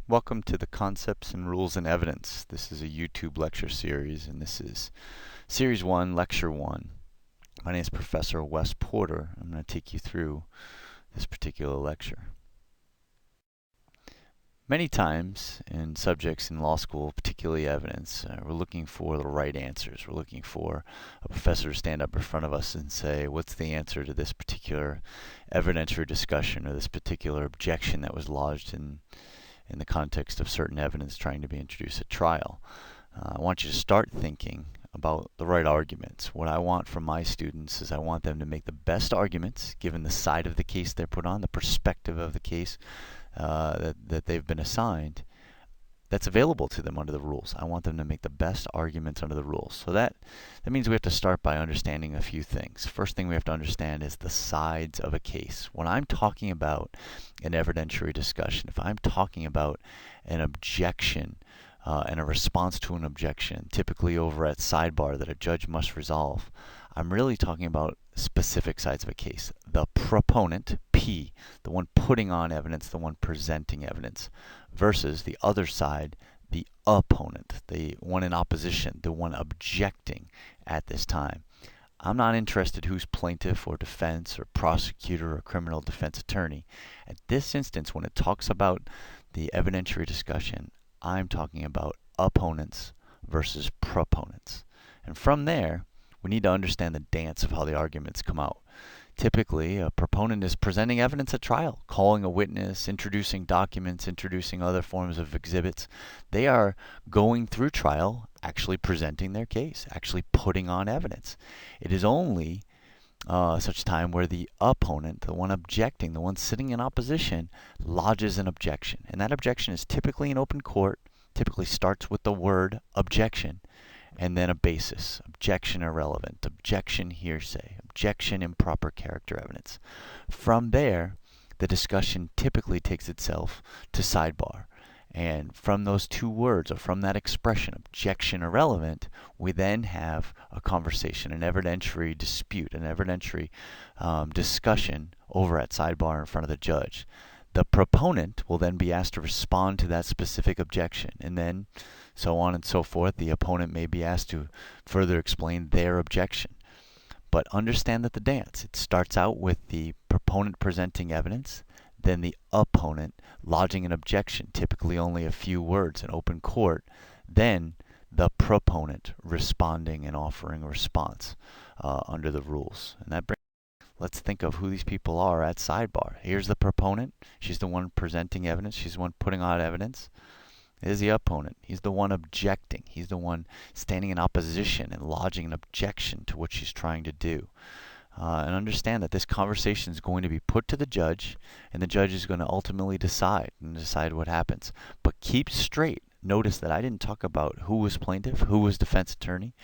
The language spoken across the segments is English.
Welcome to the Concepts and Rules in Evidence. This is a YouTube lecture series, and this is Series 1, Lecture 1. My name is Professor Wes Porter. I'm going to take you through this particular lecture. Many times in subjects in law school, particularly evidence, we're looking for the right answers. We're looking for a professor to stand up in front of us and say, what's the answer to this particular evidentiary discussion or this particular objection that was lodged in the context of certain evidence trying to be introduced at trial. I want you to start thinking about the right arguments. What I want from my students is I want them to make the best arguments given the side of the case they're put on, the perspective of the case that they've been assigned, that's available to them under the rules. I want them to make the best arguments under the rules. So that means we have to start by understanding a few things. First thing we have to understand is the sides of a case. When I'm talking about an evidentiary discussion, if I'm talking about an objection and a response to an objection, typically over at Sidebar that a judge must resolve, I'm really talking about specific sides of a case. The proponent, P, the one putting on evidence, the one presenting evidence, versus the other side, the opponent, the one in opposition, the one objecting at this time. I'm not interested who's plaintiff or defense or prosecutor or criminal defense attorney. At this instance, when it talks about the evidentiary discussion, I'm talking about opponents versus proponents. And from there, we need to understand the dance of how the arguments come out. Typically, a proponent is presenting evidence at trial, calling a witness, introducing documents, introducing other forms of exhibits. They are going through trial, actually presenting their case, actually putting on evidence. It is only such time where the opponent, the one objecting, the one sitting in opposition, lodges an objection. And that objection is typically in open court, typically starts with the word objection, and then a basis: objection irrelevant, objection hearsay, objection improper character evidence. From there, the discussion typically takes itself to Sidebar. And from those two words, or from that expression, objection irrelevant, we then have a conversation, an evidentiary dispute, an evidentiary discussion over at Sidebar in front of the judge. The proponent will then be asked to respond to that specific objection, and then so on and so forth. The opponent may be asked to further explain their objection. But understand that the dance, it starts out with the proponent presenting evidence, then the opponent lodging an objection, typically only a few words in open court, then the proponent responding and offering a response under the rules. And that brings, let's think of who these people are at Sidebar. Here's the proponent. She's the one presenting evidence. She's the one putting out evidence. Here's the opponent. He's the one objecting. He's the one standing in opposition and lodging an objection to what she's trying to do. And understand that this conversation is going to be put to the judge, and the judge is going to ultimately decide what happens. But keep straight. Notice that I didn't talk about who was plaintiff, who was defense attorney,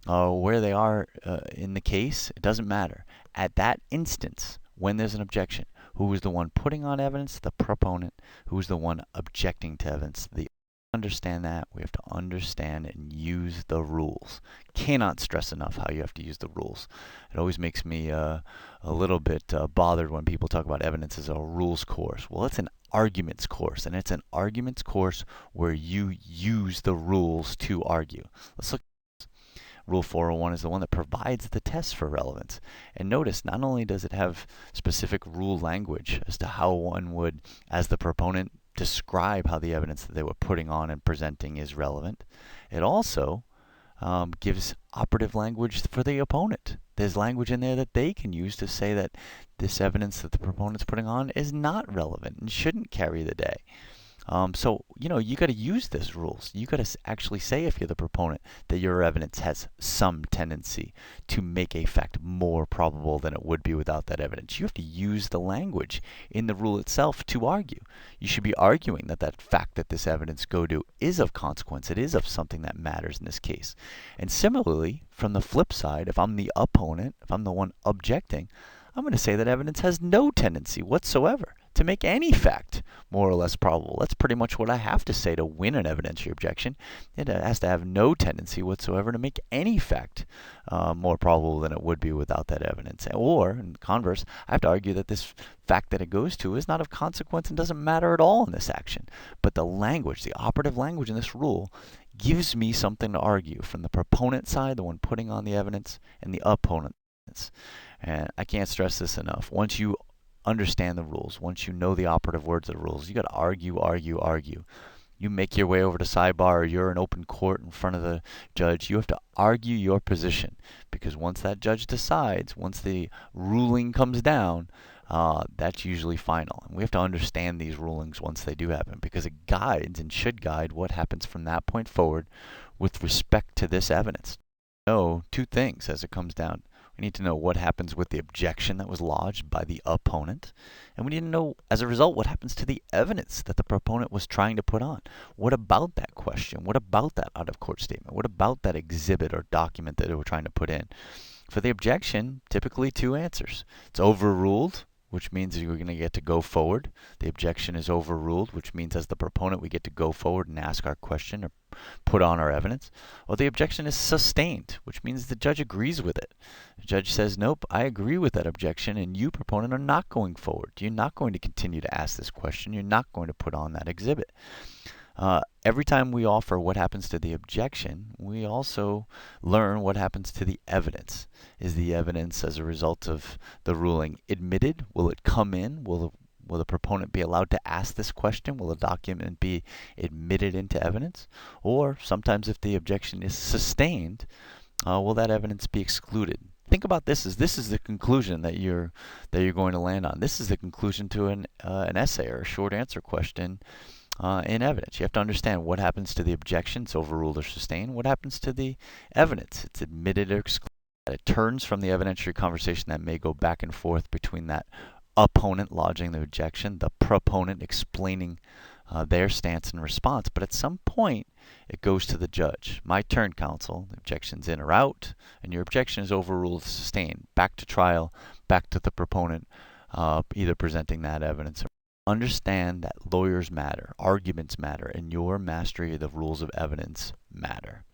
where they are in the case. It doesn't matter. At that instance, when there's an objection, who was the one putting on evidence? The proponent. Who was the one objecting to evidence? The understand that. We have to understand and use the rules. Cannot stress enough how you have to use the rules. It always makes me a little bit bothered when people talk about evidence as a rules course. Well, it's an arguments course, and it's an arguments course where you use the rules to argue. Let's look. Rule 401 is the one that provides the test for relevance. And notice, not only does it have specific rule language as to how one would, as the proponent, describe how the evidence that they were putting on and presenting is relevant, it also gives operative language for the opponent. There's language in there that they can use to say that this evidence that the proponent's putting on is not relevant and shouldn't carry the day. So, you got to use these rules. You got to actually say, if you're the proponent, that your evidence has some tendency to make a fact more probable than it would be without that evidence. You have to use the language in the rule itself to argue. You should be arguing that that fact that this evidence go to is of consequence. It is of something that matters in this case. And similarly, from the flip side, if I'm the opponent, if I'm the one objecting, I'm going to say that evidence has no tendency whatsoever to make any fact more or less probable. That's pretty much what I have to say to win an evidentiary objection. It has to have no tendency whatsoever to make any fact more probable than it would be without that evidence. Or, in converse, I have to argue that this fact that it goes to is not of consequence and doesn't matter at all in this action. But the language, the operative language in this rule, gives me something to argue from the proponent side, the one putting on the evidence, and the opponent. And I can't stress this enough. Once you understand the rules, once you know the operative words of the rules, you got to argue, argue, argue. You make your way over to Sidebar, or you're in open court in front of the judge, you have to argue your position, because once that judge decides, once the ruling comes down, that's usually final. And we have to understand these rulings once they do happen, because it guides and should guide what happens from that point forward with respect to this evidence. Know two things as it comes down. We need to know what happens with the objection that was lodged by the opponent. And we need to know, as a result, what happens to the evidence that the proponent was trying to put on. What about that question? What about that out-of-court statement? What about that exhibit or document that they were trying to put in? For the objection, typically two answers. It's overruled, which means you're going to get to go forward. The objection is overruled, which means as the proponent we get to go forward and ask our question or put on our evidence. Or the objection is sustained, which means the judge agrees with it. The judge says, nope, I agree with that objection, and you, proponent, are not going forward. You're not going to continue to ask this question. You're not going to put on that exhibit. Every time we offer what happens to the objection, we also learn what happens to the evidence. Is the evidence, as a result of the ruling, admitted? Will it come in? Will the proponent be allowed to ask this question? Will the document be admitted into evidence? Or sometimes if the objection is sustained, will that evidence be excluded? Think about this as this is the conclusion that you're going to land on. This is the conclusion to an essay or a short answer question in evidence. You have to understand what happens to the objection, it's overruled or sustained. What happens to the evidence, it's admitted or excluded. It turns from the evidentiary conversation that may go back and forth between that opponent lodging the objection, the proponent explaining their stance and response. But at some point, it goes to the judge. My turn, counsel. The objection's in or out, and your objection is overruled or sustained. Back to trial, back to the proponent, either presenting that evidence or understand that lawyers matter, arguments matter, and your mastery of the rules of evidence matter.